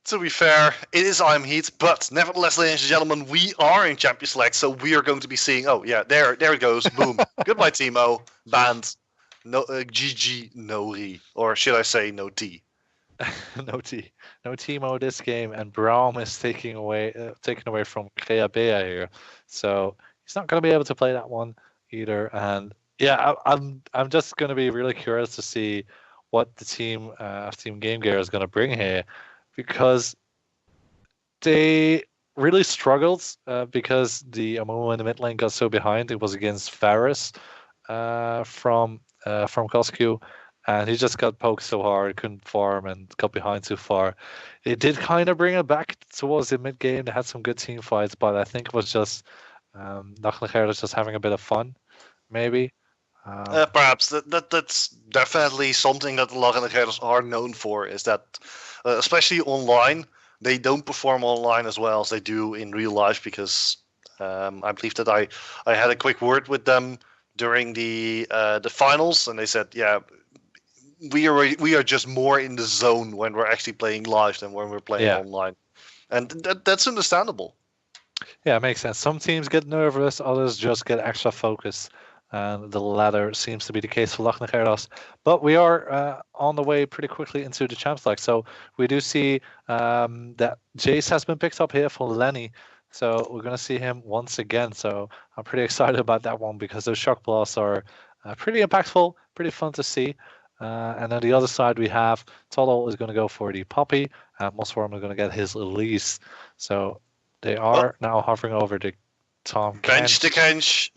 To be fair, it is I'm Heat, but nevertheless, ladies and gentlemen, we are in Champions Select, so we are going to be seeing. Oh yeah, there it goes. Boom. Goodbye, Timo. Banned. No, GG Nori, or should I say no T? No Timo this game, and Braum is taken away from Kreabea here, so he's not going to be able to play that one either. And yeah, I'm just going to be really curious to see what the team Team Gamegear is going to bring here, because they really struggled because the Amumu in the mid lane got so behind. It was against Varus from Coscu, and he just got poked so hard, couldn't farm, and got behind too far. It did kind of bring it back towards the mid game. They had some good team fights, but I think it was just Nachlager just having a bit of fun, maybe. Perhaps that's definitely something that the Laganageros are known for, is that especially online, they don't perform online as well as they do in real life, because I believe that I had a quick word with them during the finals, and they said, yeah, we are just more in the zone when we're actually playing live than when we're playing online, and that's understandable. Yeah, it makes sense. Some teams get nervous, others just get extra focus. And the latter seems to be the case for Lachnageros. But we are on the way pretty quickly into the Champs League. So we do see that Jace has been picked up here for Lenny. So we're going to see him once again. So I'm pretty excited about that one, because those shock blasts are pretty impactful, pretty fun to see. And on the other side, we have Tolo is going to go for the Poppy, and Mosworm is going to get his Elise. So they are now hovering over the Tom Bench the Kench.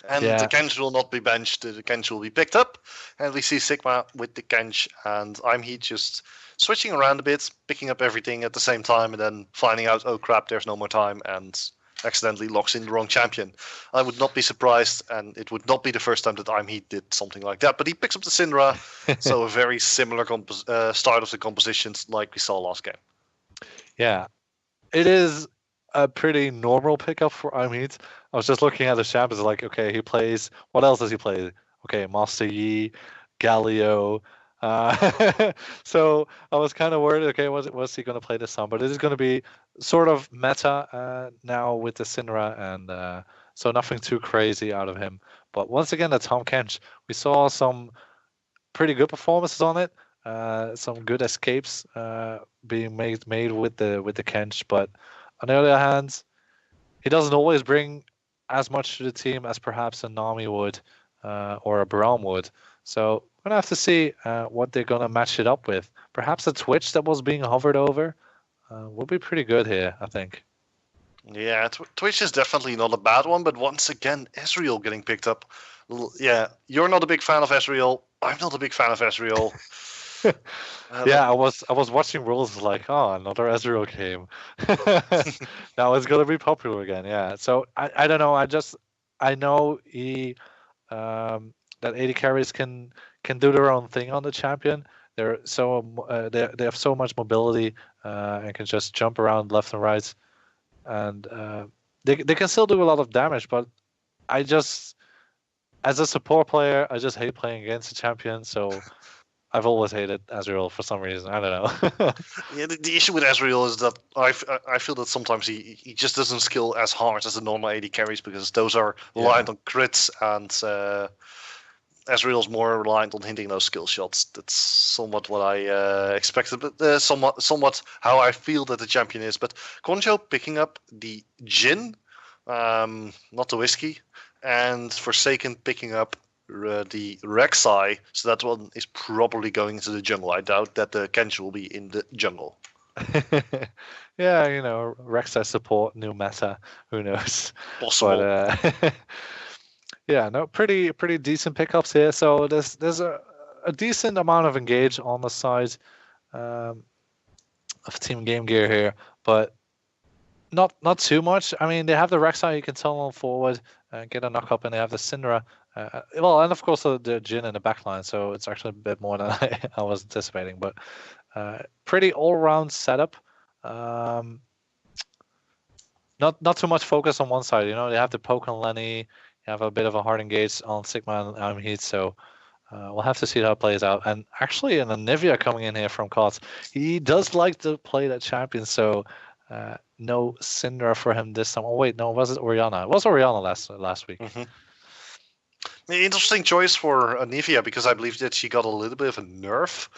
And the Kench will not be benched, the Kench will be picked up. And we see Sigma with the Kench, and I'm Heat just switching around a bit, picking up everything at the same time, and then finding out, oh crap, there's no more time, and accidentally locks in the wrong champion. I would not be surprised, and it would not be the first time that I'm Heat did something like that. But he picks up the Syndra, so a very similar start of the compositions like we saw last game. Yeah, it is a pretty normal pickup for I'm Heat. I was just looking at the champions, like, okay, he plays. What else does he play? Okay, Master Yi, Galio. So I was kind of worried. Okay, what's he going to play this time? But it is going to be sort of meta now with the Syndra, and so nothing too crazy out of him. But once again, the Tom Kench, we saw some pretty good performances on it. Some good escapes being made with the Kench, but on the other hand, he doesn't always bring as much to the team as perhaps a Nami would or a Braum would. So we're gonna have to see what they're gonna match it up with. Perhaps a Twitch that was being hovered over will be pretty good here, I think. Yeah, Twitch is definitely not a bad one, but once again, Ezreal getting picked up. Yeah, you're not a big fan of Ezreal. I'm not a big fan of Ezreal. Yeah, I was watching Rules like, oh, another Ezreal game. Now it's gonna be popular again. Yeah, so I don't know. I know that AD carries can do their own thing on the champion. They're so they have so much mobility and can just jump around left and right, and they can still do a lot of damage. But I just, as a support player, I just hate playing against a champion. So I've always hated Ezreal for some reason. I don't know. Yeah, the issue with Ezreal is that I feel that sometimes he just doesn't skill as hard as the normal AD carries, because those are reliant on crits, and Ezreal's more reliant on hitting those skill shots. That's somewhat what I expected, but somewhat how I feel that the champion is. But Conjo picking up the Jin, not the whiskey, and Forsaken picking up the Rek'Sai, so that one is probably going into the jungle. I doubt that the Kench will be in the jungle. Yeah, Rek'Sai support, new meta, who knows? Possible. But yeah, no, pretty decent pickups here. So there's a decent amount of engage on the side of Team Gamegear here, but not too much. I mean, they have the Rek'Sai you can tell on forward and get a knock up, and they have the Syndra. Well, and of course the Jhin in the backline, so it's actually a bit more than I was anticipating. But pretty all-round setup. Not too much focus on one side. They have the poke on Lenny. You have a bit of a hard engage on Sigma and Heat, so We'll have to see how it plays out. And actually, in Anivia coming in here from COTS, he does like to play that champion, so no Syndra for him this time. Oh wait, no, was it Orianna? It was Orianna last week. Mm-hmm. Interesting choice for Anivia, because I believe that she got a little bit of a nerf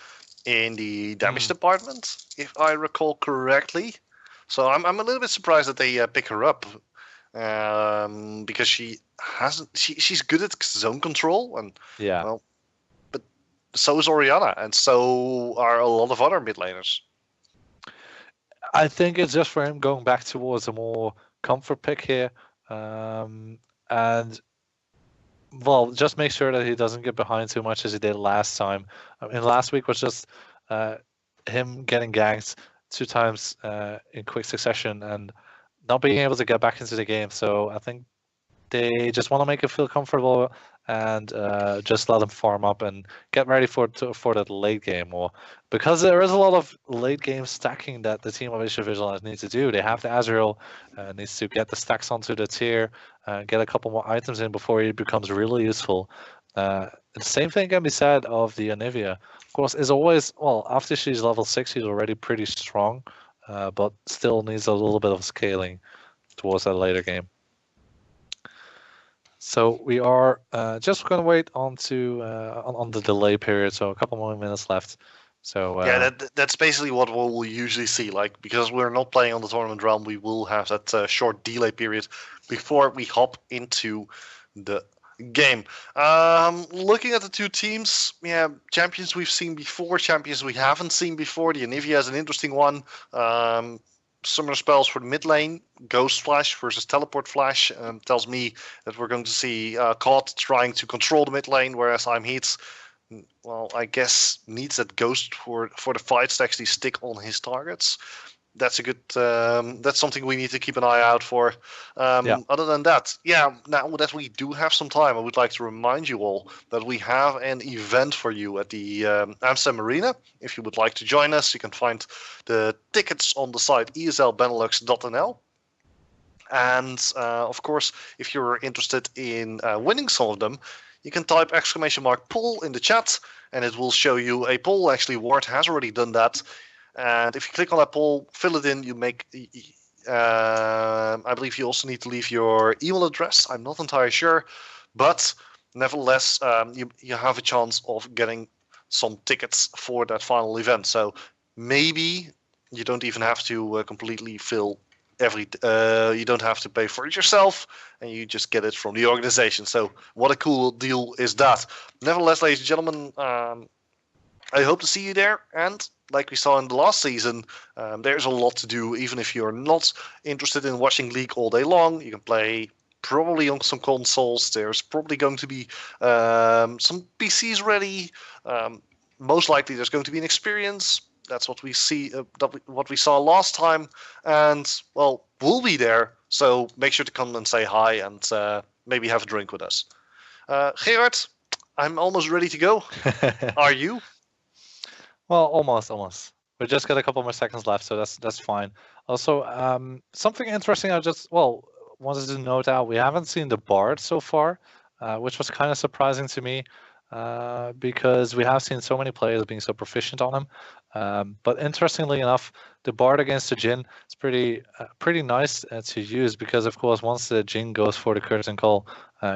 in the damage department, if I recall correctly. So I'm a little bit surprised that they pick her up, because she's good at zone control, and well, but so is Orianna, and so are a lot of other mid laners. I think it's just for him going back towards a more comfort pick here, and well, just make sure that he doesn't get behind too much as he did last time. I mean, last week was just him getting ganked 2 times in quick succession and not being able to get back into the game. So I think they just want to make him feel comfortable and just let him farm up and get ready for that late game. Or because there is a lot of late game stacking that the team of ECVisualize needs to do. They have the Azrael, needs to get the stacks onto the tier, get a couple more items in before he becomes really useful. The same thing can be said of the Anivia. Of course, is always, well, after she's level 6, she's already pretty strong, but still needs a little bit of scaling towards that later game. So we are just going to wait on the delay period. So a couple more minutes left. So yeah, that's basically what we'll usually see. Like, because we're not playing on the tournament realm, we will have that short delay period before we hop into the game. Looking at the two teams, yeah, champions we've seen before, champions we haven't seen before. The Anivia is an interesting one. Summoner spells for the mid lane, Ghost Flash versus Teleport Flash, tells me that we're going to see COD trying to control the mid lane, whereas I'm Heat, well, I guess needs that Ghost for the fights to actually stick on his targets. That's a good. That's something we need to keep an eye out for. Other than that, yeah. Now that we do have some time, I would like to remind you all that we have an event for you at the Amsterdam Arena. If you would like to join us, you can find the tickets on the site eslbenelux.nl. And of course, if you're interested in winning some of them, you can type !poll in the chat, and it will show you a poll. Actually, Ward has already done that. And if you click on that poll, fill it in, you make, I believe you also need to leave your email address. I'm not entirely sure, but nevertheless, you have a chance of getting some tickets for that final event. So maybe you don't even have to completely fill you don't have to pay for it yourself, and you just get it from the organization. So what a cool deal is that. Nevertheless, ladies and gentlemen, I hope to see you there, and like we saw in the last season, there's a lot to do. Even if you're not interested in watching League all day long, you can play probably on some consoles. There's probably going to be some PCs ready. Most likely there's going to be an experience. That's what we see, what we saw last time. And, well, we'll be there. So make sure to come and say hi and maybe have a drink with us. Gerard, I'm almost ready to go. Are you? Well, almost. We just got a couple more seconds left, so that's fine. Also, something interesting I just wanted to note out. We haven't seen the Bard so far, which was kind of surprising to me, because we have seen so many players being so proficient on him. But interestingly enough, the Bard against the Jhin is pretty nice to use, because of course once the Jhin goes for the curtain call,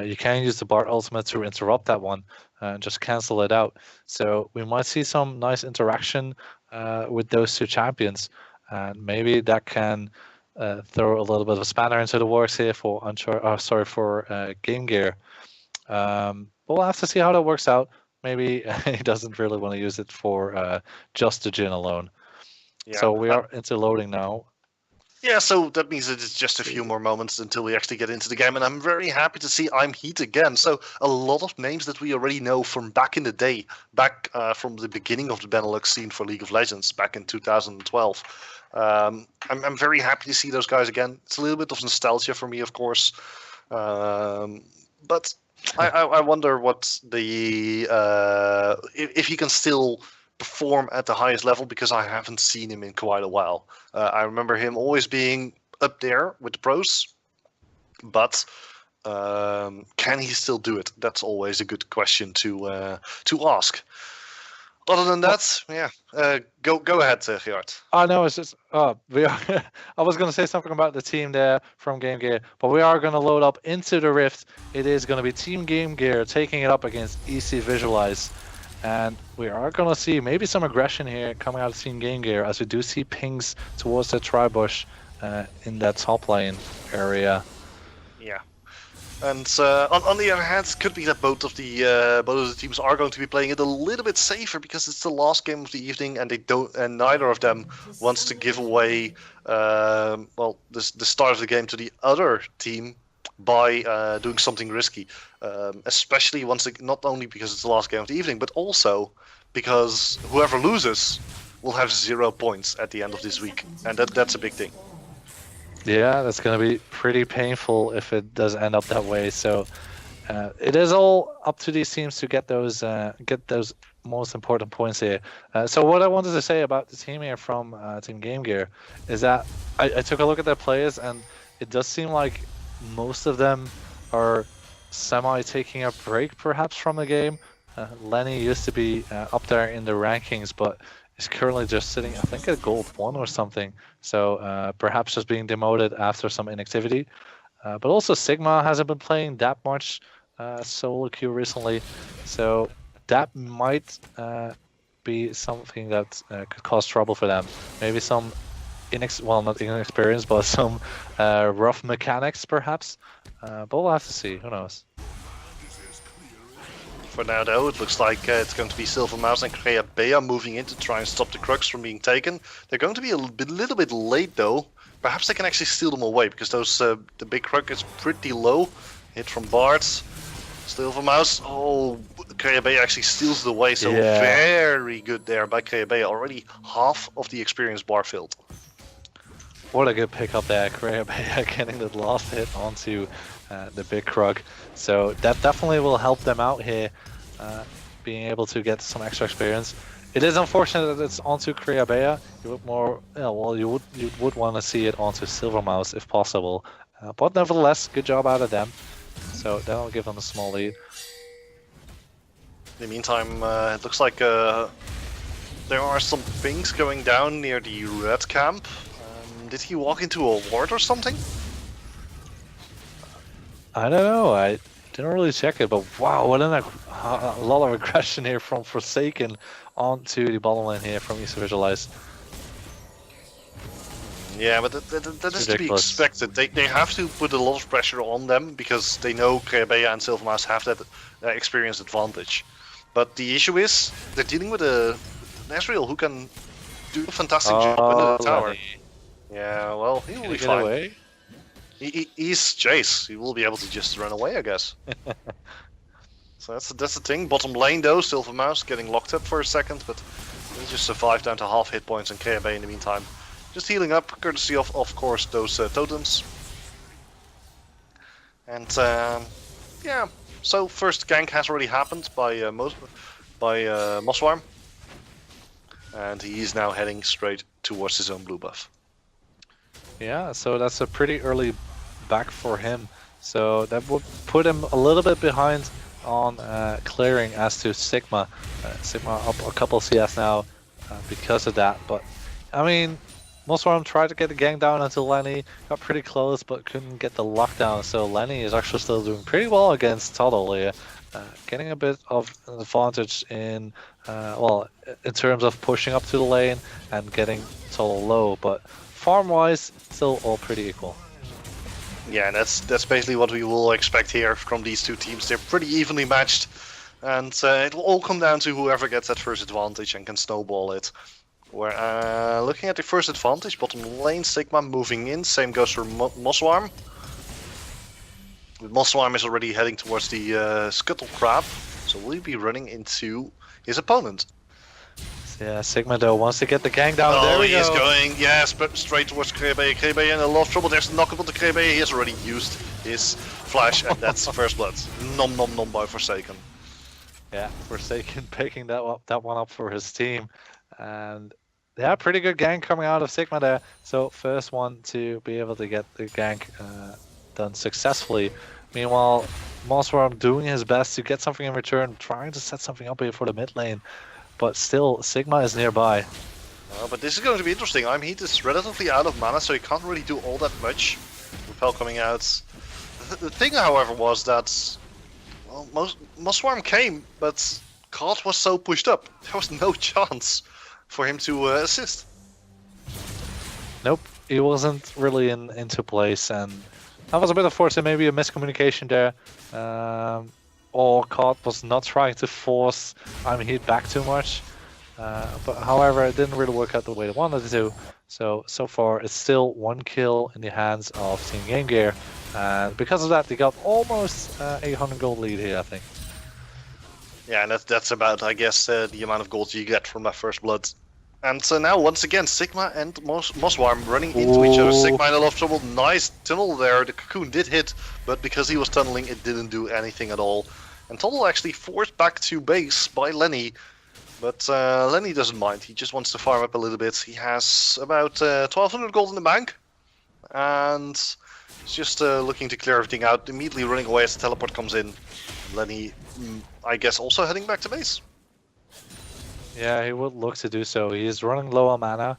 you can use the Bard ultimate to interrupt that one and just cancel it out. So we might see some nice interaction with those two champions, and maybe that can throw a little bit of a spanner into the works here for Gamegear. But we'll have to see how that works out. Maybe he doesn't really want to use it for just the Jhin alone. Yeah, so we are into loading now. Yeah, so that means that it's just a few more moments until we actually get into the game, and I'm very happy to see I'm Heat again. So a lot of names that we already know from back in the day, back from the beginning of the Benelux scene for League of Legends back in 2012. I'm very happy to see those guys again. It's a little bit of nostalgia for me, of course, but I wonder what if he can still perform at the highest level, because I haven't seen him in quite a while. I remember him always being up there with the pros, but Can he still do it? That's always a good question to ask. Other than that, go ahead, Gerard. Oh no, it's just we are. I was going to say something about the team there from Gamegear, but we are going to load up into the Rift. It is going to be Team Gamegear taking it up against ECVisualize, and we are going to see maybe some aggression here coming out of Team Gamegear, as we do see pings towards the tri-bush in that top lane area. Yeah. And on the other hand, it could be that both of the teams are going to be playing it a little bit safer, because it's the last game of the evening, and neither of them wants to give away the start of the game to the other team by doing something risky. Especially not only because it's the last game of the evening, but also because whoever loses will have 0 points at the end of this week, and that's a big thing. Yeah, that's going to be pretty painful if it does end up that way. So it is all up to these teams to get those most important points here. So what I wanted to say about the team here from Team Gamegear is that I took a look at their players, and it does seem like most of them are taking a break perhaps from the game. Lenny used to be up there in the rankings, but is currently just sitting, I think, at gold 1 or something. So perhaps just being demoted after some inactivity. But also Sigma hasn't been playing that much solo queue recently. So that might be something that could cause trouble for them. Maybe some not inexperience, but some rough mechanics perhaps. But we'll have to see, who knows. For now, though, it looks like it's going to be Silvermouse and Kreabea moving in to try and stop the Crux from being taken. They're going to be a little bit late, though. Perhaps they can actually steal them away, because the big Crux is pretty low. Hit from Bards. Silvermouse. Oh, Kreabea actually steals it away, so very good there by Kreabea. Already half of the experience bar filled. What a good pickup there, Kreabea getting the last hit onto the big Krug. So that definitely will help them out here, being able to get some extra experience. It is unfortunate that it's onto Kreabea. You would want to see it onto Silvermouse if possible. But nevertheless, good job out of them. So that'll give them a small lead. In the meantime, it looks like there are some pings going down near the red camp. Did he walk into a ward or something? I don't know. I didn't really check it, but wow, what a lot of aggression here from Forsaken onto the bottom lane here from ECVisualize. Yeah, but that is to be expected. They have to put a lot of pressure on them, because they know Kreabea and Silvermouse have that experience advantage. But the issue is, they're dealing with a Ezreal who can do a fantastic job in the tower. Lenny. Yeah, well, he will be fine. Away? He's Jace. He will be able to just run away, I guess. So that's the thing. Bottom lane, though, Silvermouse getting locked up for a second, but he just survived down to half hit points, and Kreabea in the meantime just healing up, courtesy of course, those totems. And yeah, so first gank has already happened by Mosswarm, and he is now heading straight towards his own blue buff. Yeah, so that's a pretty early back for him. So that would put him a little bit behind on clearing as to Sigma. Sigma up a couple CS now because of that. But I mean, Mosswarm tried to get the gang down until Lenny got pretty close, but couldn't get the lockdown. So Lenny is actually still doing pretty well against Toddle here, getting a bit of an advantage in in terms of pushing up to the lane and getting Toddle low. But farm-wise, still all pretty equal. Yeah, and that's basically what we will expect here from these two teams. They're pretty evenly matched, and it will all come down to whoever gets that first advantage and can snowball it. We're looking at the first advantage, bottom lane, Sigma moving in, same goes for Mosswarm. Mosswarm is already heading towards the Scuttle Crab, so will he be running into his opponent? Yeah, Sigma though wants to get the gang down. Oh, there he is going, yes, but straight towards Kreabea. Kreabea in a lot of trouble. There's a knockable to Kreabea. He has already used his flash, and that's first blood. Nom nom nom by Forsaken. Yeah, Forsaken picking that one up for his team, and yeah, pretty good gank coming out of Sigma there. So first one to be able to get the gank done successfully Meanwhile, Mossworm doing his best to get something in return, trying to set something up here for the mid lane. But still, Sigma is nearby. But this is going to be interesting. Heat is relatively out of mana, so he can't really do all that much. Repel coming out. The thing, however, was that Mossworm came, but Card was so pushed up. There was no chance for him to assist. Nope, he wasn't really into place, and that was a bit unfortunate. Maybe a miscommunication there. Or Card was not trying to force Heat back too much. But however, it didn't really work out the way they wanted it to. So far, it's still 1 kill in the hands of Team Gamegear. And because of that, they got almost 800 gold lead here, I think. Yeah, and that's about, I guess, the amount of gold you get from that first blood. And so now, once again, Sigma and Mossworm running into each other. Sigma in a lot of trouble. Nice tunnel there. The cocoon did hit, but because he was tunneling, it didn't do anything at all. And Toddle actually forced back to base by Lenny. But Lenny doesn't mind. He just wants to farm up a little bit. He has about 1200 gold in the bank. And he's just looking to clear everything out. Immediately running away as the teleport comes in. Lenny, I guess, also heading back to base. Yeah, he would look to do so. He is running low on mana.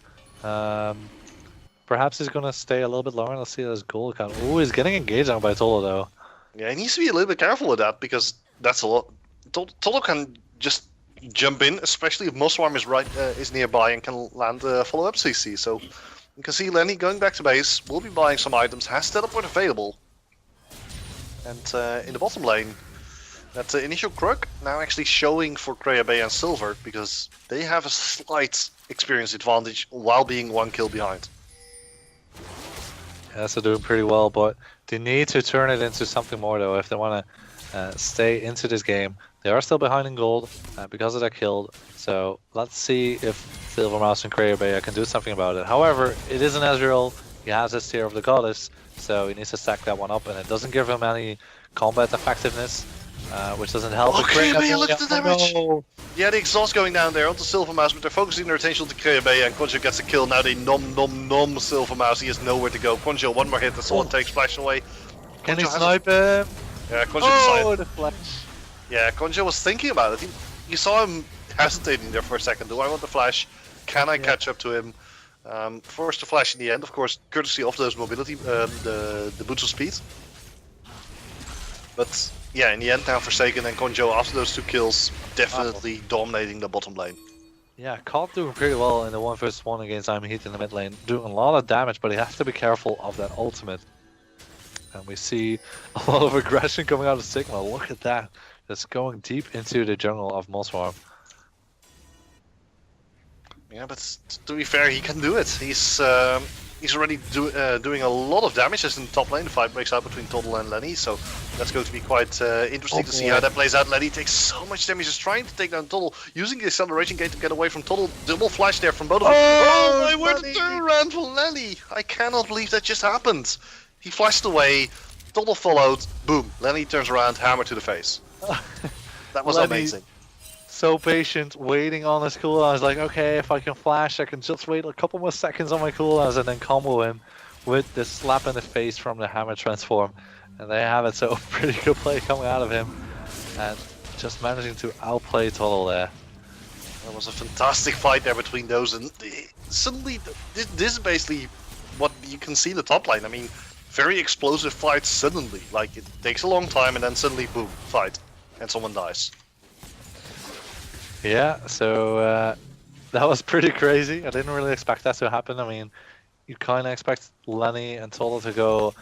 Perhaps he's going to stay a little bit longer. Let's see his gold count. Oh, he's getting engaged on by Tolo, though. Yeah, he needs to be a little bit careful with that, because that's a lot. Tolo can just jump in, especially if Mossworm is nearby and can land a follow-up CC. So you can see Lenny going back to base, will be buying some items, has teleport available. And in the bottom lane, that initial Krug now actually showing for Kreia Bay and Silver, because they have a slight experience advantage while being 1 kill behind. Yeah, so doing pretty well, but they need to turn it into something more, though, if they want to stay into this game. They are still behind in gold because of that kill, so let's see if Silver Mouse and Kreia Bay can do something about it. However, it is an Ezreal, he has his Tear of the Goddess, so he needs to stack that one up, and it doesn't give him any combat effectiveness. Which doesn't help. Oh, Kreia Bay, look at the damage! No. Yeah, the exhaust going down there onto Silver Mouse, but they're focusing their attention to Kreia Bay, and Conjo gets a kill. Now they nom Silver Mouse. He has nowhere to go. Conjo, one more hit, that's all it takes. Flash away. Can he snipe him? Yeah, Conjo the flash. Yeah, Conjo was thinking about it. You saw him hesitating there for a second. Do I want the flash? Can I catch up to him? Forced to flash in the end, of course, courtesy of those mobility, the boots of speed. But yeah, in the end now Forsaken and Conjo, after those 2 kills, definitely dominating the bottom lane. Yeah, Cod doing pretty well in the 1 vs 1 against Heat in the mid lane, doing a lot of damage, but he has to be careful of that ultimate. And we see a lot of aggression coming out of Sigma. Look at that. That's going deep into the jungle of Mossworm. Yeah, but to be fair, he can do it. He's already doing a lot of damage as in the top lane. The fight breaks out between Toddle and Lenny, so that's going to be quite interesting to see how that plays out. Lenny takes so much damage, he's trying to take down Toddle, using the acceleration gate to get away from Toddle. Double flash there from both of them. Oh my word, the turnaround for Lenny! I cannot believe that just happened. He flashed away, Toddle followed, boom, Lenny turns around, hammer to the face. That was amazing. So patient, waiting on his cooldown. I was like, okay, if I can flash, I can just wait a couple more seconds on my cooldowns and then combo him with the slap in the face from the hammer transform. And they have it, so pretty good play coming out of him. And just managing to outplay Toddle there. That was a fantastic fight there between those, and suddenly this is basically what you can see in the top lane. I mean, very explosive fights suddenly. Like, it takes a long time and then suddenly, boom, fight. And someone dies. Yeah, so that was pretty crazy. I didn't really expect that to happen. I mean, you kind of expect Lenny and Toddle to go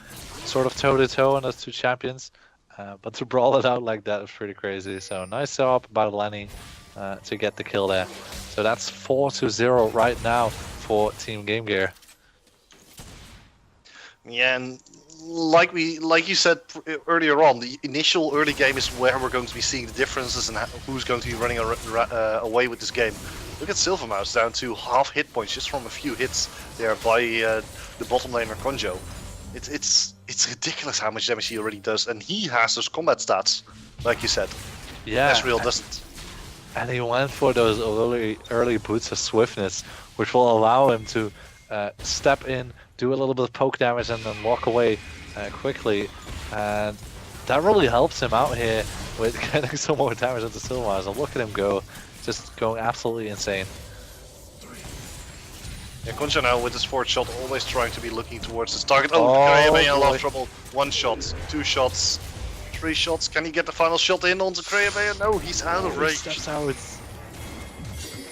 sort of toe-to-toe on those 2 champions. But to brawl it out like that was pretty crazy. So nice job by Lenny to get the kill there. So that's 4-0 right now for Team Gamegear. Yeah, and like you said earlier on, the initial early game is where we're going to be seeing the differences and who's going to be running away with this game. Look at Silver Mouse down to half hit points just from a few hits there by the bottom laner Conjo. It's ridiculous how much damage he already does, and he has those combat stats, like you said. Yeah, Ezreal doesn't. And he went for those early boots of swiftness, which will allow him to step in, do a little bit of poke damage, and then walk away quickly. And that really helps him out here with getting some more damage into Silmar. So look at him go, just going absolutely insane. Yeah, Concha now with his fourth shot, always trying to be looking towards his target. Oh, Oh, Kraebe in a lot boy. of trouble. 1 shot, 2 shots, 3 shots. Can he get the final shot in onto Kraebe? No, he's out of He range. steps out.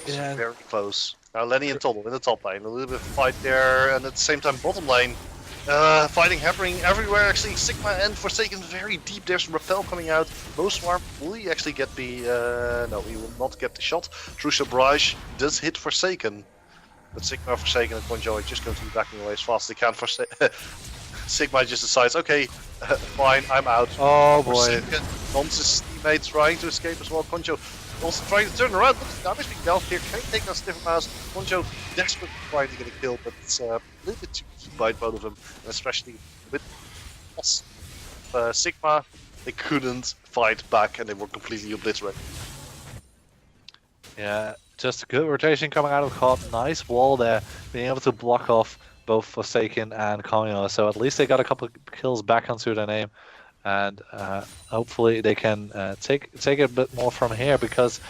Yeah. Very close. Now Lenny and Toddle in the top lane. A little bit of fight there, and at the same time bottom lane. Fighting happening everywhere. Actually, Sigma and Forsaken very deep. There's Repel coming out. Swarm, will he actually get the... no, he will not get the shot. Trusha Brage does hit Forsaken. But Sigma, Forsaken, and Conjo are just going to be backing away as fast as they can. Sigma just decides, okay, fine, I'm out. Oh boy. Forsaken wants his teammate trying to escape as well. Conjo also trying to turn around. Look at the damage being dealt here. Can he take that stiff mouse? Conjo desperately trying to get a kill, but it's a little bit too easy by both of them. And especially with Sigma, they couldn't fight back and they were completely obliterated. Yeah, just a good rotation coming out of Caught. Nice wall there, being able to block off both Forsaken and Konyo. So at least they got a couple of kills back onto their name. And hopefully they can take a bit more from here, because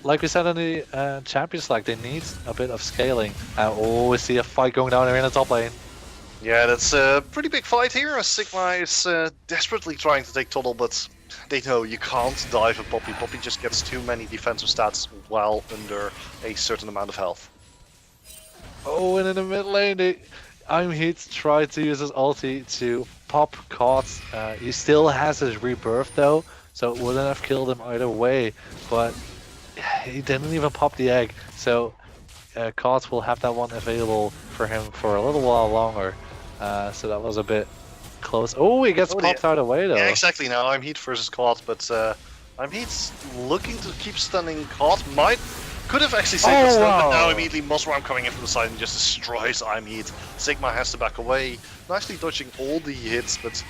like we said in the Champions League, they need a bit of scaling. Oh, we see a fight going down here in the top lane. Yeah, that's a pretty big fight here, as Sigma is desperately trying to take Toddle, but they know you can't dive a Poppy. Poppy just gets too many defensive stats while under a certain amount of health. Oh, and in the mid lane, I'm Heat tried to use his ulti to pop Caught. He still has his rebirth though, so it wouldn't have killed him either way, but he didn't even pop the egg, so Caught will have that one available for him for a little while longer. So that was a bit close. Oh, he gets popped out of the way though. Yeah, exactly. Now I'm Heat versus Caught, but I'm Heat's looking to keep stunning Caught. Could have actually saved the stun, but now immediately Mosram coming in from the side and just destroys I'm Heat. Sigma has to back away, nicely dodging all the hits, but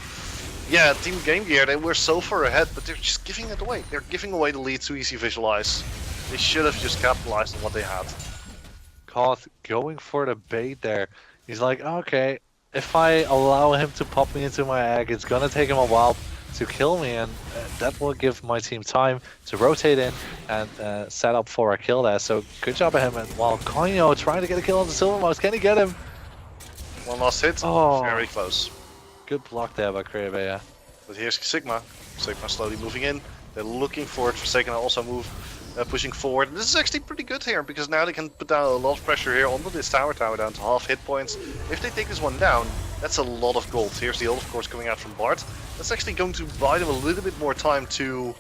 yeah, Team Gamegear, they were so far ahead, but they're just giving it away. They're giving away the lead to ECVisualize. They should have just capitalized on what they had. Caught going for the bait there. He's like, okay, if I allow him to pop me into my egg, it's gonna take him a while to kill me, and that will give my team time to rotate in and set up for a kill there. So good job of him. And while Konyo trying to get a kill on the Silver Mouse, can he get him? One last hit, Oh, very close. Good block there by Kraebe, yeah. But here's Sigma. Sigma slowly moving in. They're looking for it. Forsaken also move, pushing forward. This is actually pretty good here, because now they can put down a lot of pressure here onto this tower down to half hit points. If they take this one down, that's a lot of gold. Here's the ult, of course, coming out from Bart. That's actually going to buy them a little bit more time to,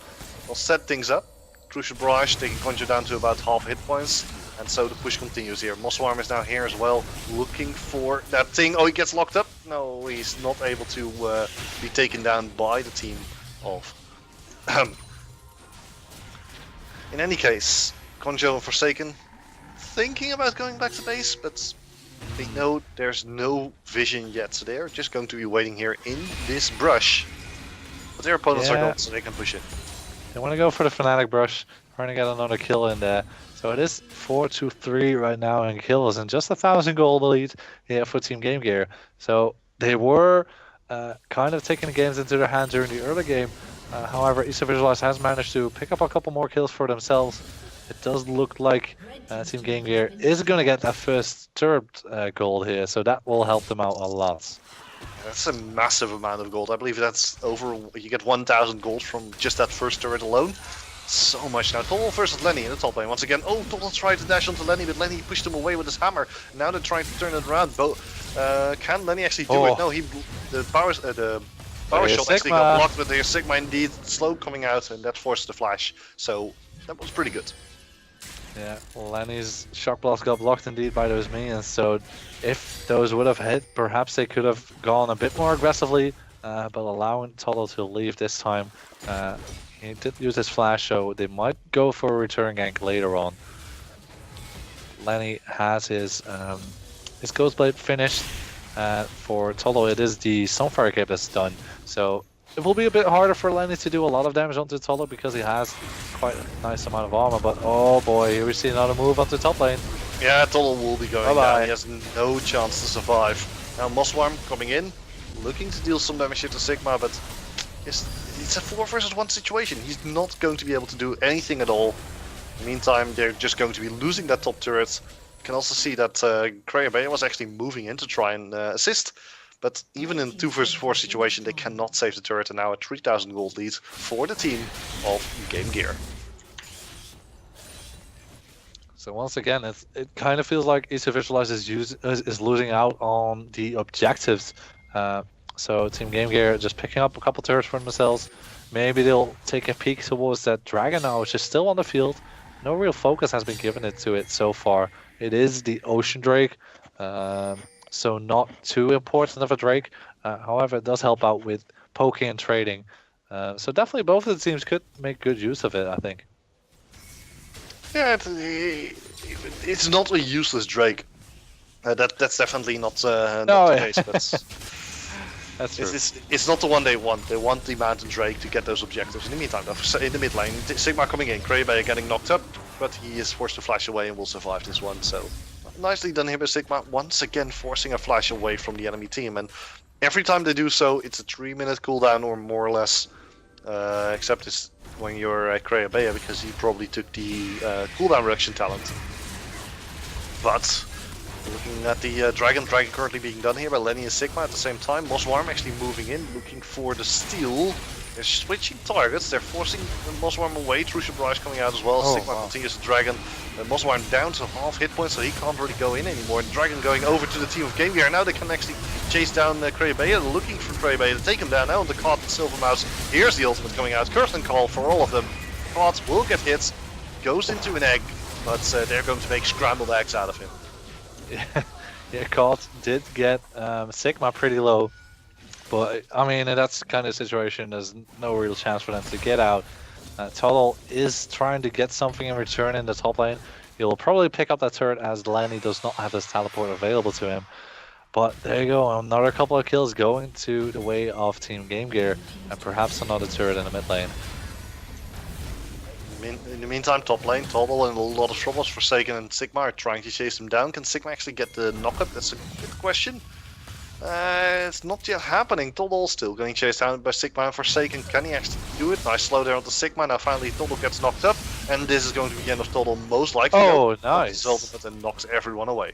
well, set things up. Crucial Barrage taking Conjure down to about half hit points, and so the push continues here. Mosswarm is now here as well, looking for that thing. Oh, he gets locked up. No, he's not able to be taken down by the team of. In any case, Conjo and Forsaken thinking about going back to base, but they know there's no vision yet, so they're just going to be waiting here in this brush. But their opponents are not, so they can push it. They want to go for the Fnatic brush, trying to get another kill in there. So it is 4-3 right now in kills, and just 1,000 gold lead here for Team Gamegear. So they were kind of taking the games into their hand during the early game. However, ECVisualize has managed to pick up a couple more kills for themselves. It does look like Team Gamegear is going to get that first turret gold here, so that will help them out a lot. That's a massive amount of gold. I believe that's over. You get 1,000 gold from just that first turret alone. So much now. Toddle versus Lenny in the top lane once again. Oh, Toddle tried to dash onto Lenny, but Lenny pushed him away with his hammer. Now they're trying to turn it around. Can Lenny actually do it? No, the power shot actually got blocked, but there's Sigma indeed slow coming out, and that forced the flash. So that was pretty good. Yeah, Lenny's shock blast got blocked indeed by those minions, so if those would have hit, perhaps they could have gone a bit more aggressively, but allowing Toddle to leave this time. He did use his flash, so they might go for a return gank later on. Lenny has his Ghostblade finished. For Toddle, it is the Sunfire Cape that's done, so it will be a bit harder for Lenny to do a lot of damage onto Toddle because he has quite a nice amount of armor, but oh boy, here we see another move onto top lane. Yeah, Toddle will be going down. He has no chance to survive. Now Mossworm coming in, looking to deal some damage here to Sigma, but it's a 4 versus 1 situation. He's not going to be able to do anything at all. In the meantime, they're just going to be losing that top turret. You can also see that Kreabea was actually moving in to try and assist. But even in 2 versus 4 situation, they cannot save the turret, and now a 3,000 gold lead for the team of Gamegear. So once again, it kind of feels like ECVisualize is losing out on the objectives. So Team Gamegear just picking up a couple turrets for themselves. Maybe they'll take a peek towards that dragon now, which is still on the field. No real focus has been given to it so far. It is the Ocean Drake. So not too important of a Drake. However, it does help out with poking and trading. So definitely both of the teams could make good use of it, I think. Yeah, it's not a useless Drake. That's definitely not the case. But that's true. It's not the one they want. They want the Mountain Drake to get those objectives. In the meantime, though, in the mid lane, Sigma coming in, Kreabea getting knocked up, but he is forced to flash away and will survive this one. So nicely done here by Sigma, once again forcing a flash away from the enemy team. And every time they do so, it's a 3-minute cooldown or more or less. Except it's when you're Kreabea, because he probably took the cooldown reduction talent. But looking at the Dragon currently being done here by Lenny and Sigma at the same time. Mossworm actually moving in, looking for the steal. They're switching targets, they're forcing Mossworm away. ECVisualize coming out as well. Sigma continues the Dragon. Mossworm down to half hit points, so he can't really go in anymore. The Dragon going over to the team of Gamegear. Now they can actually chase down Kreabea, looking for Kreabea to take him down. Now on the caught Silver Mouse. Here's the ultimate coming out. Curtain Call for all of them. Caught will get hits, goes into an egg, but they're going to make scrambled eggs out of him. Yeah, Caught did get Sigma pretty low. But, I mean, in that kind of situation, there's no real chance for them to get out. Total is trying to get something in return in the top lane. He'll probably pick up that turret as Lenny does not have this teleport available to him. But there you go, another couple of kills going to the way of Team Gamegear, and perhaps another turret in the mid lane. In the meantime, top lane, Total in a lot of troubles. Forsaken and Sigma are trying to chase him down. Can Sigma actually get the knockup? That's a good question. It's not yet happening. Total still getting chased down by Sigma and Forsaken. Can he actually do it? Nice slow there onto Sigma. Now finally Total gets knocked up, and this is going to be the end of Total most likely. Oh, nice. His ultimate and knocks everyone away.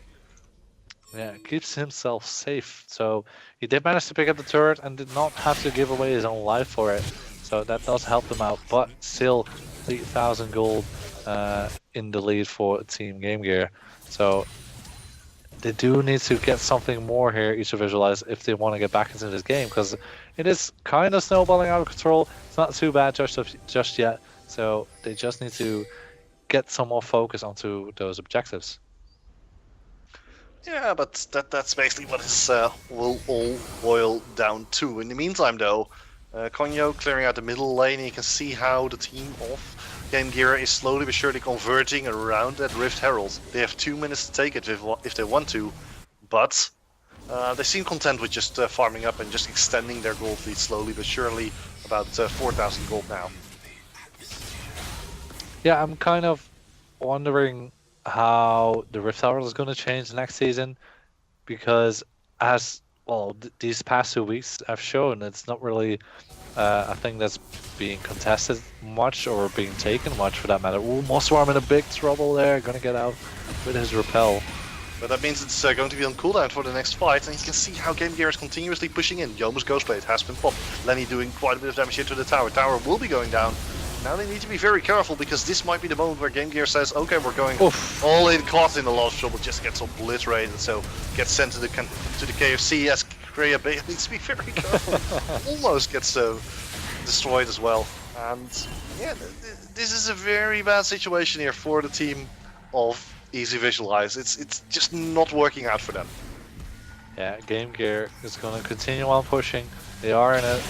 Yeah, keeps himself safe. So he did manage to pick up the turret and did not have to give away his own life for it. So that does help them out, but still 3,000 gold in the lead for Team Gamegear. So they do need to get something more here, ECVisualize, if they want to get back into this game, because it is kind of snowballing out of control. It's not too bad just yet, so they just need to get some more focus onto those objectives. Yeah, but that's basically what this will all boil down to. In the meantime, though, Konyo clearing out the middle lane. You can see how the team of Gamegear is slowly but surely converging around that Rift Herald. They have 2 minutes to take it if they want to, but they seem content with just farming up and just extending their gold lead slowly but surely. About 4,000 gold now. Yeah, I'm kind of wondering how the Rift Herald is going to change next season, because as well, these past 2 weeks have shown it's not really a thing that's being contested much or being taken much for that matter. Ooh, Mossworm in a big trouble there, gonna get out with his repel. But that means it's going to be on cooldown for the next fight, and you can see how Gamegear is continuously pushing in. Yomu's Ghostblade has been popped. Lenny doing quite a bit of damage here to the tower. Tower will be going down. Now they need to be very careful, because this might be the moment where Gamegear says, okay, we're going all in. Caught in a lot of trouble, just gets obliterated, so gets sent to the KFC as Kreabea needs to be very careful. Almost gets destroyed as well. And yeah, this is a very bad situation here for the team of ECVisualize. It's just not working out for them. Yeah, Gamegear is going to continue on pushing. They are in a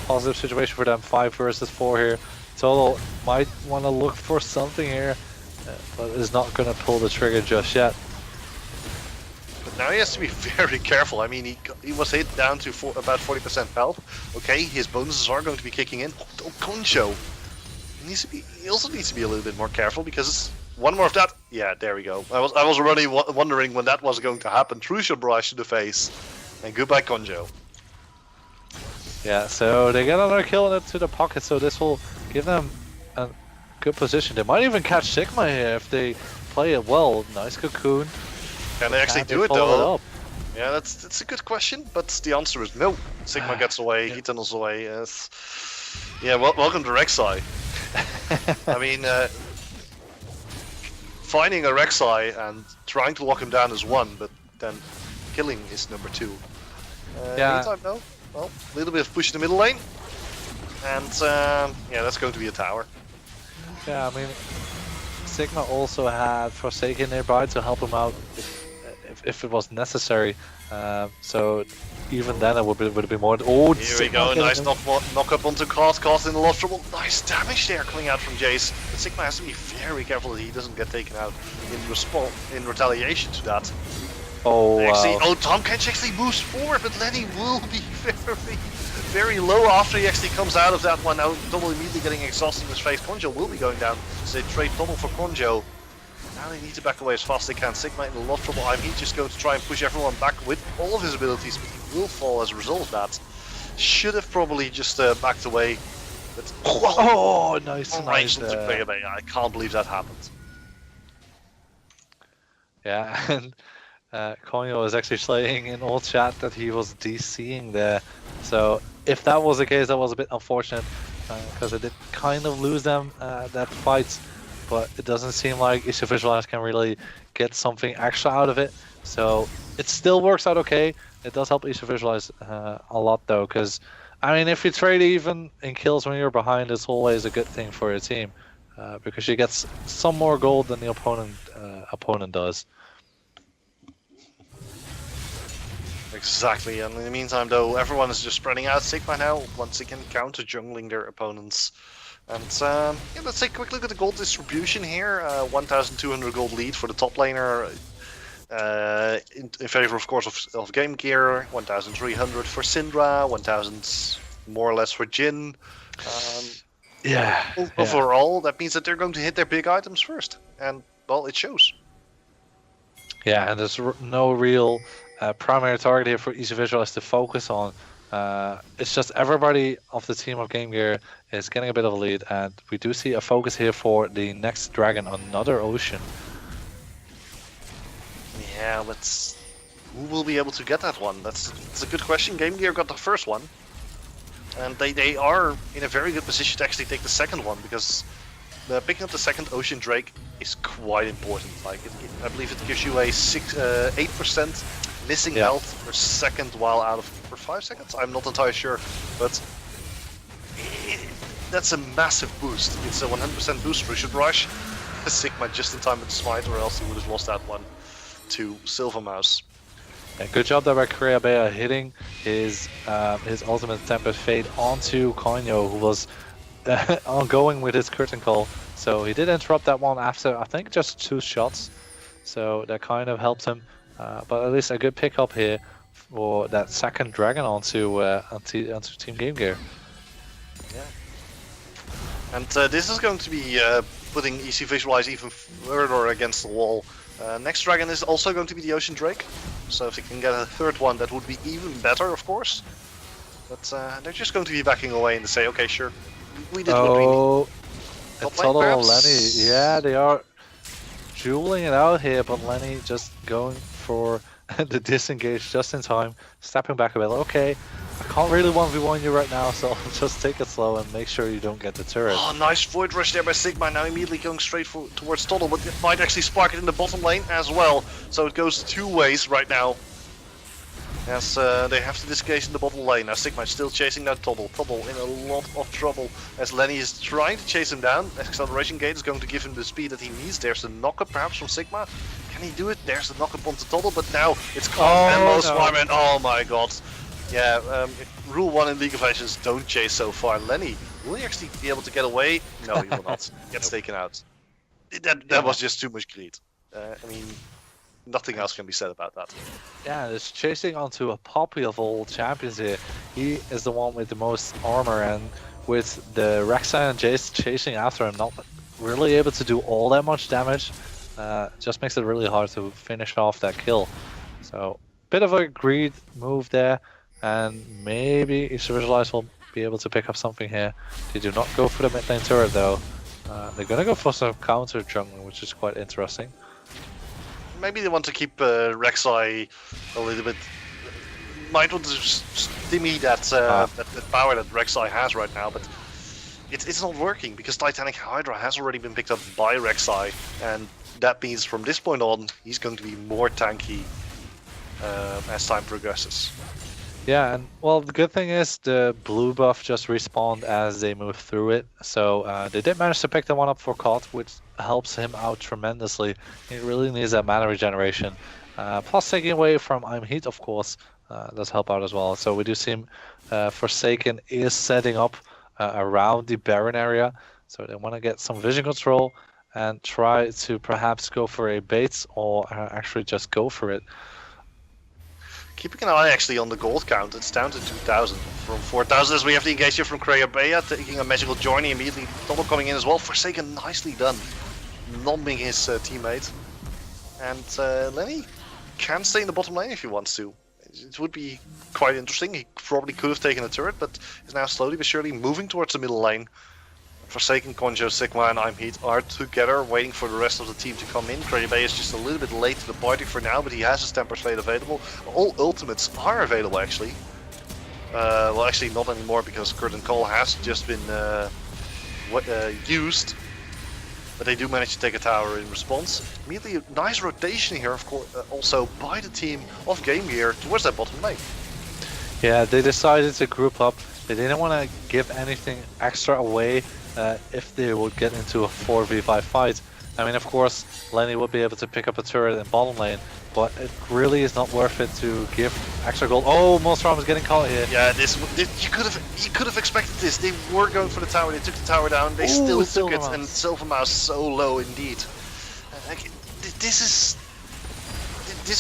positive situation for them, 5 versus 4 here. Total might want to look for something here, but is not going to pull the trigger just yet. But now he has to be very careful. I mean, he was hit down to about 40% health. Okay, his bonuses are going to be kicking in. Oh, Concho. He also needs to be a little bit more careful, because one more of that. Yeah, there we go. I was already wondering when that was going to happen. True barrage to the face. And goodbye, Conjo. Yeah, so they get another kill into the pocket, so this will give them a good position. They might even catch Sigma here if they play it well. Nice cocoon. Can they actually do it follow though? up? Yeah, that's a good question, but the answer is no. Sigma gets away, Yeah. he tunnels away. Yeah, welcome to Rek'Sai. I mean, finding a Rek'Sai and trying to lock him down is one, but then killing is number two. Yeah. Meantime, no. Well, a little bit of push in the middle lane, and yeah, that's going to be a tower. Yeah, I mean, Sigma also had Forsaken nearby to help him out if it was necessary. So even then, it would have been more. Oh, here we go, nice knock up onto Cast. Cast in a lot of trouble. Nice damage there coming out from Jace. But Sigma has to be very careful that he doesn't get taken out in retaliation to that. Oh, actually, wow. Tom Kench actually moves forward, but Lenny will be very low after he actually comes out of that one. Now, Double immediately getting exhausted in his face. Konjo will be going down, so they trade Double for Konjo. Now they need to back away as fast as they can. Sigma in a lot of trouble. He's just going to try and push everyone back with all of his abilities, but he will fall as a result of that. Should have probably just backed away. But oh, nice. I can't believe that happened. Yeah, and Konyo was actually saying in all chat that he was DCing there. So if that was the case, that was a bit unfortunate because it did kind of lose them that fight. But it doesn't seem like ECVisualize can really get something extra out of it. So it still works out okay. It does help ECVisualize a lot though, because I mean, if you trade even in kills when you're behind, it's always a good thing for your team because you get some more gold than the opponent does. Exactly, and in the meantime though, everyone is just spreading out. Sigma now, once again, counter jungling their opponents. And yeah, let's take a quick look at the gold distribution here. 1,200 gold lead for the top laner, in favor, of course, of Gamegear. 1,300 for Syndra, 1,000 more or less for Jhin. Yeah. Overall, that means that they're going to hit their big items first, and well, it shows. Yeah, and there's no real primary target here for ECVisualize to focus on. It's just everybody of the team of Gamegear is getting a bit of a lead, and we do see a focus here for the next dragon, another ocean. Yeah, but who will be able to get that one? That's a good question. Gamegear got the first one, and they are in a very good position to actually take the second one, because picking up the second Ocean Drake is quite important. Like I believe it gives you a 8% missing health per second while out of for 5 seconds. I'm not entirely sure, but that's a massive boost. It's a 100% boost for Should Rush. Sigma just in time with the smite, or else he would have lost that one to Silvermouse. Yeah, good job there by Kreabea hitting his ultimate Tempest Fade onto Konyo, who was ongoing with his curtain call. So he did interrupt that one after, I think, just 2 shots. So that kind of helped him. But at least a good pickup here for that second dragon onto Team Gamegear. Yeah. And this is going to be putting ECVisualize even further against the wall. Next dragon is also going to be the Ocean Drake. So if they can get a third one, that would be even better, of course. But they're just going to be backing away and say, okay, sure, we did what we need. It's total Lenny. Yeah, they are dueling it out here, but Lenny just going for the disengage just in time, stepping back a bit. Okay, I can't really 1v1 you right now, so I'll just take it slow and make sure you don't get the turret. Oh, nice Void Rush there by Sigma, now immediately going straight towards Toddle, but it might actually spark it in the bottom lane as well. So it goes 2 ways right now. As they have to disengage in the bottom lane. Now Sigma is still chasing down Toddle. Toddle in a lot of trouble as Lenny is trying to chase him down. Acceleration Gate is going to give him the speed that he needs. There's the knock-up perhaps from Sigma. Can he do it? There's the knock-up onto Toddle, but now it's Calm and Low Swireman. Oh my god. Yeah, rule 1 in League of Legends, don't chase so far. Lenny, will he actually be able to get away? No, he will not. Gets taken out. That was just too much greed. I mean, nothing else can be said about that. Yeah, it's chasing onto a Poppy of all champions here. He is the one with the most armor, and with the Rek'Sai and Jace chasing after him, not really able to do all that much damage. Just makes it really hard to finish off that kill. So, bit of a greed move there. and maybe ECVisualize will be able to pick up something here. They do not go for the mid lane turret though. They're gonna go for some counter jungle, which is quite interesting. Maybe they want to keep Rek'Sai a little bit. Might want to stimmy that power that Rek'Sai has right now, but it's not working because Titanic Hydra has already been picked up by Rek'Sai, and that means from this point on he's going to be more tanky as time progresses. Yeah, and well, the good thing is the blue buff just respawned as they move through it, so they did manage to pick the one up for Cod, which helps him out tremendously. He really needs that mana regeneration. Plus taking away from I'm Heat, of course, does help out as well. So we do see him, Forsaken is setting up around the Baron area, so they want to get some vision control and try to perhaps go for a bait or actually just go for it. Keeping an eye actually on the gold count, it's down to 2,000 from 4,000 as we have the engagement from Kreabea taking a magical journey immediately. Total coming in as well. Forsaken nicely done, numbing his teammate. And Lenny can stay in the bottom lane if he wants to. It would be quite interesting. He probably could have taken a turret, but is now slowly but surely moving towards the middle lane. Forsaken, Konjo, Sigma and I'm Heat are together, waiting for the rest of the team to come in. Kreabea is just a little bit late to the party for now, but he has his Temper Slate available. All ultimates are available actually. Well, actually not anymore because Curtain Call has just been used. But they do manage to take a tower in response. Immediately a nice rotation here, of course, also by the team of Gamegear towards that bottom lane. Yeah, they decided to group up. They didn't want to give anything extra away if they would get into a 4v5 fight. I mean, of course, Lenny would be able to pick up a turret in bottom lane, but it really is not worth it to give extra gold. Oh, Monstrum is getting caught here. Yeah, you could have expected this. They were going for the tower. They took the tower down. They still took it, and Silvermouse so low indeed. This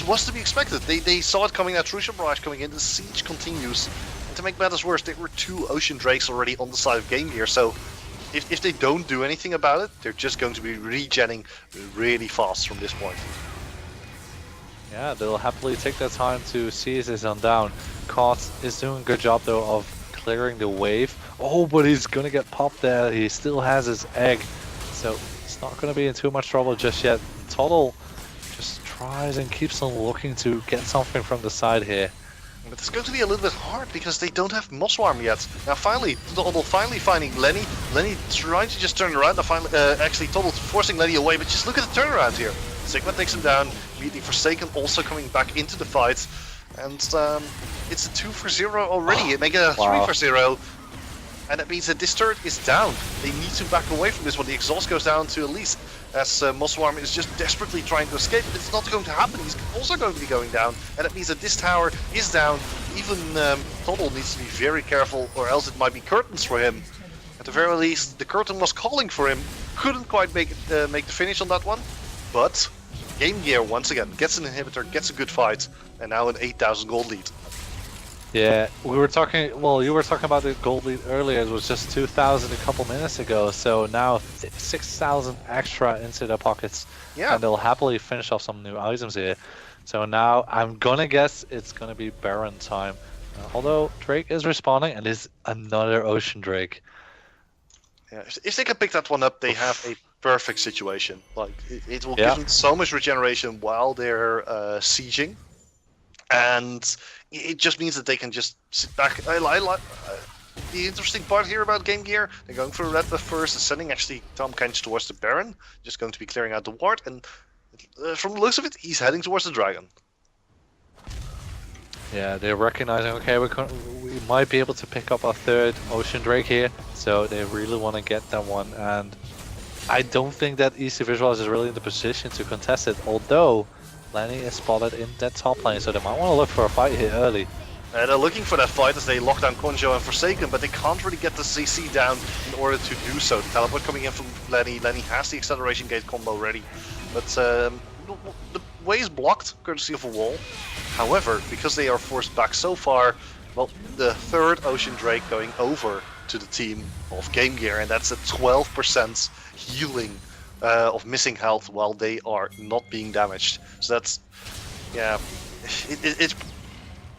was to be expected. They saw it coming. That Trucia Barrage coming in. The siege continues, and to make matters worse, there were 2 Ocean Drakes already on the side of Gamegear. So if they don't do anything about it, they're just going to be regenning really fast from this point. Yeah, they'll happily take their time to seize this on down. Cod is doing a good job though of clearing the wave. Oh, but he's gonna get popped there. He still has his egg, so he's not gonna be in too much trouble just yet. Total just tries and keeps on looking to get something from the side here. But it's going to be a little bit hard because they don't have Mosswarm yet. Now finally, Total finally finding Lenny. Lenny trying to just turn around. Actually, Total forcing Lenny away, but just look at the turnaround here. Sigma takes him down. Immediately Forsaken also coming back into the fight. And it's a 2 for 0 already. It make it a 3 for 0. And that means that this turret is down. They need to back away from this one. The exhaust goes down to at least, as Mosswarm is just desperately trying to escape, but it's not going to happen. He's also going to be going down, and that means that this tower is down. Even Total needs to be very careful, or else it might be curtains for him. At the very least, the curtain was calling for him. Couldn't quite make the finish on that one, but Gamegear once again gets an inhibitor, gets a good fight, and now an 8,000 gold lead. Yeah, we were talking, well, you were talking about the gold lead earlier. It was just 2,000 a couple minutes ago, so now 6,000 extra into their pockets. Yeah. And they'll happily finish off some new items here. So now I'm gonna guess it's gonna be Baron time. Although Drake is respawning, and is another Ocean Drake. Yeah, if they can pick that one up, they have a perfect situation. Like it will give them so much regeneration while they're sieging, and it just means that they can just sit back. The interesting part here about Gamegear, they're going for a red buff first, sending actually Tom Kench towards the Baron, just going to be clearing out the ward, and from the looks of it, he's heading towards the Dragon. Yeah, they're recognizing, okay, we might be able to pick up a 3rd Ocean Drake here, so they really want to get that one, and I don't think that ECVisualize is really in the position to contest it, although Lenny is spotted in that top lane, so they might want to look for a fight here early. They're looking for that fight as they lock down Konjo and Forsaken, but they can't really get the CC down in order to do so. The teleport coming in from Lenny. Lenny has the acceleration gate combo ready, but the way is blocked courtesy of a wall. However, because they are forced back so far, well, the 3rd Ocean Drake going over to the team of Gamegear, and that's a 12% healing of missing health while they are not being damaged. So that's, yeah, it's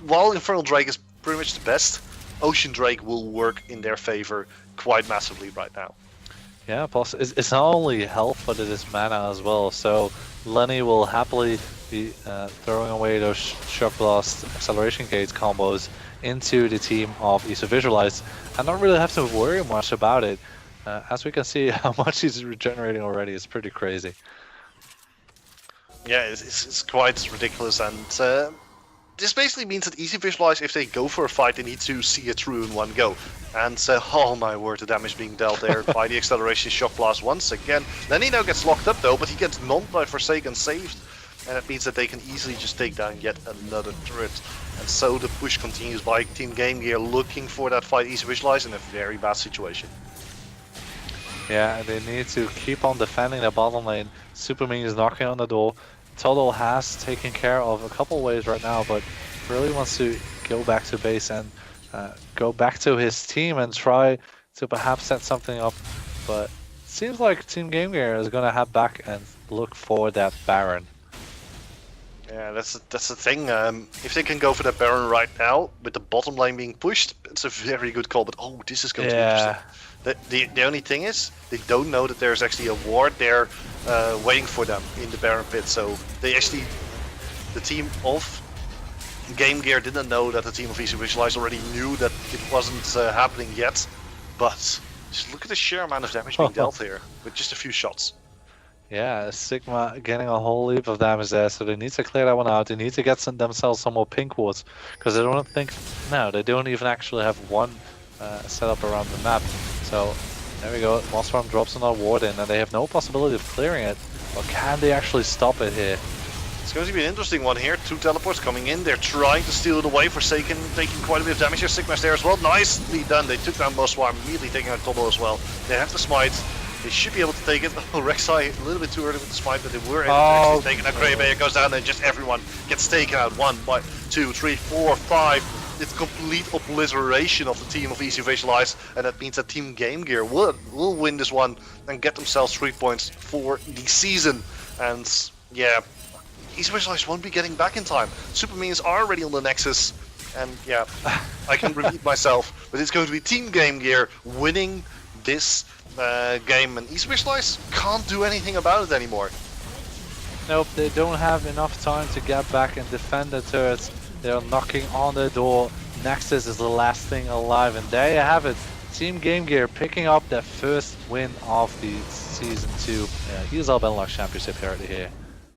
while Infernal Drake is pretty much the best, Ocean Drake will work in their favor quite massively right now. Yeah, plus it's not only health, but it is mana as well. So Lenny will happily be throwing away those Shock Blast Acceleration Gate combos into the team of ECVisualize and not really have to worry much about it. As we can see, how much he's regenerating already is pretty crazy. Yeah, it's quite ridiculous, and this basically means that ECVisualize, if they go for a fight, they need to see it through in one go. And oh my word, the damage being dealt there by the Acceleration Shock Blast once again. Lenny now gets locked up though, but he gets nulled by Forsaken saved. And that means that they can easily just take down yet another turret. And so the push continues by Team Gamegear, looking for that fight. ECVisualize in a very bad situation. Yeah, they need to keep on defending their bottom lane. Superman is knocking on the door. Toto has taken care of a couple ways right now, but really wants to go back to base and go back to his team and try to perhaps set something up. But it seems like Team Gamegear is going to head back and look for that Baron. Yeah, that's the thing. If they can go for that Baron right now, with the bottom lane being pushed, it's a very good call. But oh, this is going to be interesting. The only thing is, they don't know that there's actually a ward there waiting for them in the Baron pit. So they actually, the team of Gamegear didn't know that the team of ECVisualize already knew that it wasn't happening yet. But just look at the sheer amount of damage being dealt here with just a few shots. Yeah, Sigma getting a whole heap of damage there, so they need to clear that one out. They need to get themselves some more pink wards, because they don't think, no, they don't even actually have one set up around the map. So there we go, Mossworm drops another ward in, and they have no possibility of clearing it. Or can they actually stop it here? It's going to be an interesting one here. 2 teleports coming in. They're trying to steal it away. Forsaken taking quite a bit of damage here. Sigma's there as well. Nicely done. They took down Mossworm, immediately taking out Tobo as well. They have the smite. They should be able to take it. Oh, Rek'Sai a little bit too early with the smite, but they were able to actually take it. Now Kraber goes down and just everyone gets taken out. 1, 2, 3, 4, 5. It's complete obliteration of the team of ECVisualize, and that means that Team Gamegear will win this one and get themselves 3 points for the season. And yeah, ECVisualize won't be getting back in time. Supermines are already on the Nexus, and yeah, I can repeat myself, but it's going to be Team Gamegear winning this game, and ECVisualize can't do anything about it anymore. Nope, they don't have enough time to get back and defend the turrets. They're knocking on the door. Nexus is the last thing alive, and there you have it. Team Gamegear picking up their first win of the Season 2 ESL Benelux Championship here.